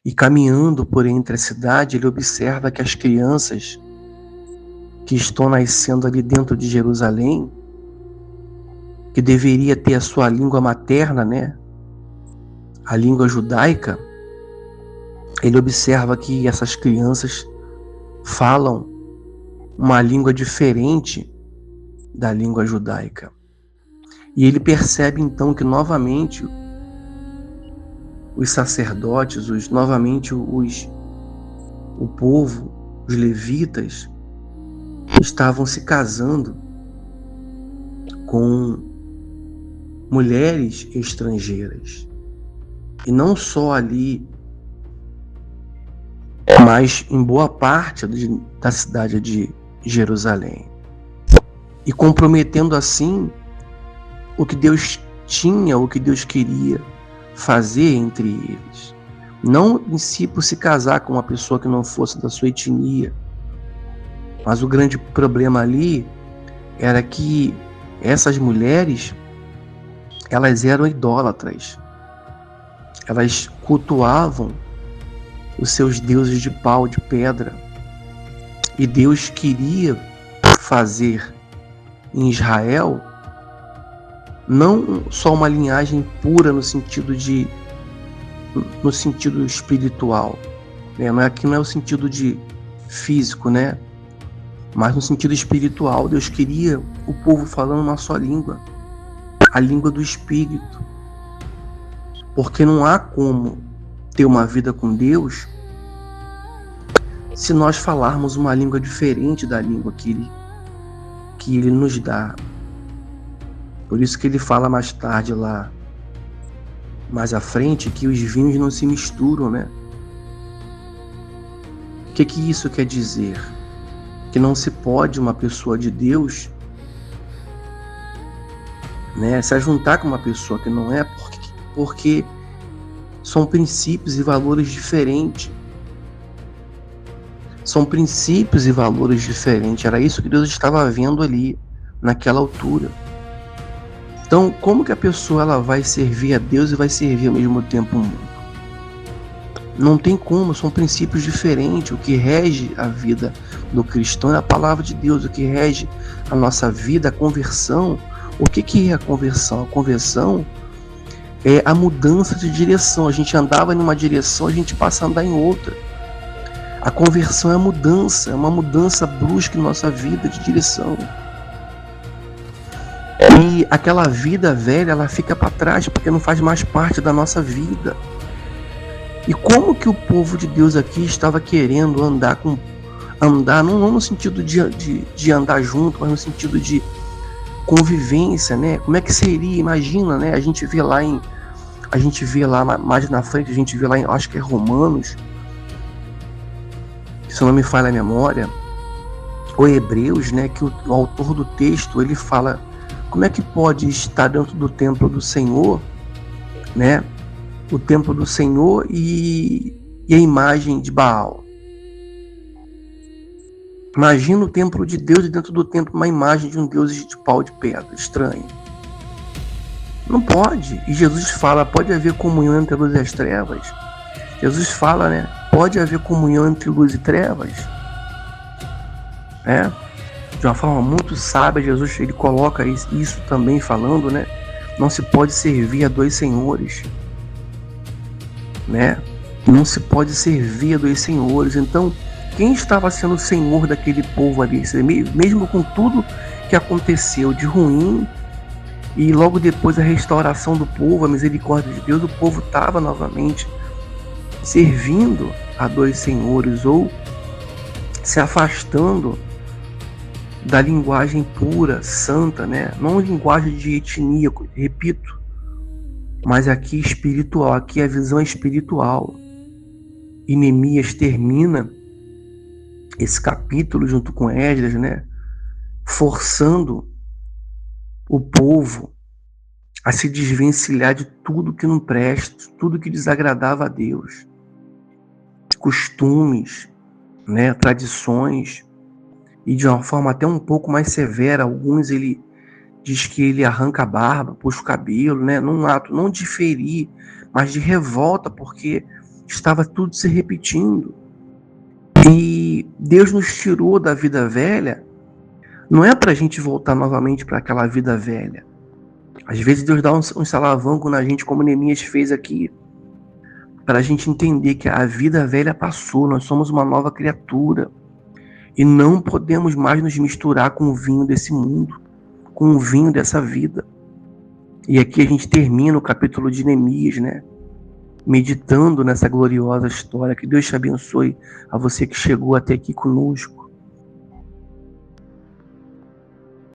E caminhando por entre a cidade, ele observa que as crianças que estão nascendo ali dentro de Jerusalém, que deveria ter a sua língua materna, né? A língua judaica, ele observa que essas crianças falam uma língua diferente da língua judaica. E ele percebe então que novamente os sacerdotes, o povo, os levitas, estavam se casando com mulheres estrangeiras. E não só ali, mas em boa parte da cidade de Jerusalém. E comprometendo assim o que Deus tinha, o que Deus queria fazer entre eles. Não em si por se casar com uma pessoa que não fosse da sua etnia, mas o grande problema ali era que essas mulheres, elas eram idólatras. Elas cultuavam os seus deuses de pau, de pedra. E Deus queria fazer em Israel não só uma linhagem pura no sentido espiritual, né? Aqui não é o sentido de físico, né? Mas no sentido espiritual. Deus queria o povo falando uma só língua, a língua do Espírito, porque não há como ter uma vida com Deus se nós falarmos uma língua diferente da língua que Ele nos dá. Por isso que ele fala mais tarde lá, mais à frente, que os vinhos não se misturam, né? O que isso quer dizer? Que não se pode uma pessoa de Deus, né, se ajuntar com uma pessoa que não é, porque são princípios e valores diferentes. São princípios e valores diferentes. Era isso que Deus estava vendo ali, naquela altura. Então, como que a pessoa ela vai servir a Deus e vai servir ao mesmo tempo o mundo? Não tem como, são princípios diferentes. O que rege a vida do cristão é a palavra de Deus. O que rege a nossa vida, a conversão. O que é a conversão? A conversão é a mudança de direção. A gente andava em uma direção, a gente passa a andar em outra. A conversão é a mudança, é uma mudança brusca em nossa vida de direção. E aquela vida velha, ela fica para trás, porque não faz mais parte da nossa vida. E como que o povo de Deus aqui estava querendo andar, não no sentido de andar junto, mas no sentido de convivência, né? Como é que seria? Imagina, né? A gente vê lá mais na frente, a gente vê lá em, acho que é Romanos, se não me falha a memória, ou Hebreus, né? Que o autor do texto, ele fala, como é que pode estar dentro do templo do Senhor, né? O templo do Senhor e a imagem de Baal. Imagina o templo de Deus e dentro do templo uma imagem de um Deus de pau de pedra, estranho. Não pode. E Jesus fala, pode haver comunhão entre a luz e as trevas. Jesus fala, né? Pode haver comunhão entre luz e trevas. É. De uma forma muito sábia, Jesus ele coloca isso também falando, né? Não se pode servir a dois senhores, né? Não se pode servir a dois senhores. Então, quem estava sendo o senhor daquele povo ali, mesmo com tudo que aconteceu de ruim, e logo depois a restauração do povo, a misericórdia de Deus, o povo estava novamente servindo a dois senhores, ou se afastando da linguagem pura, santa, né? Não linguagem de etnia, repito, mas aqui espiritual, aqui a visão é espiritual. E Neemias termina esse capítulo junto com Esdras, né? Forçando o povo a se desvencilhar de tudo que não presta, tudo que desagradava a Deus. Costumes, né? Tradições. E de uma forma até um pouco mais severa, alguns ele diz que ele arranca a barba, puxa o cabelo, né? Num ato não de ferir, mas de revolta, porque estava tudo se repetindo. E Deus nos tirou da vida velha, não é para a gente voltar novamente para aquela vida velha. Às vezes Deus dá um salavanco na gente, como Neemias fez aqui, para a gente entender que a vida velha passou, nós somos uma nova criatura. E não podemos mais nos misturar com o vinho desse mundo, com o vinho dessa vida. E aqui a gente termina o capítulo de Neemias, né? Meditando nessa gloriosa história. Que Deus te abençoe, a você que chegou até aqui conosco.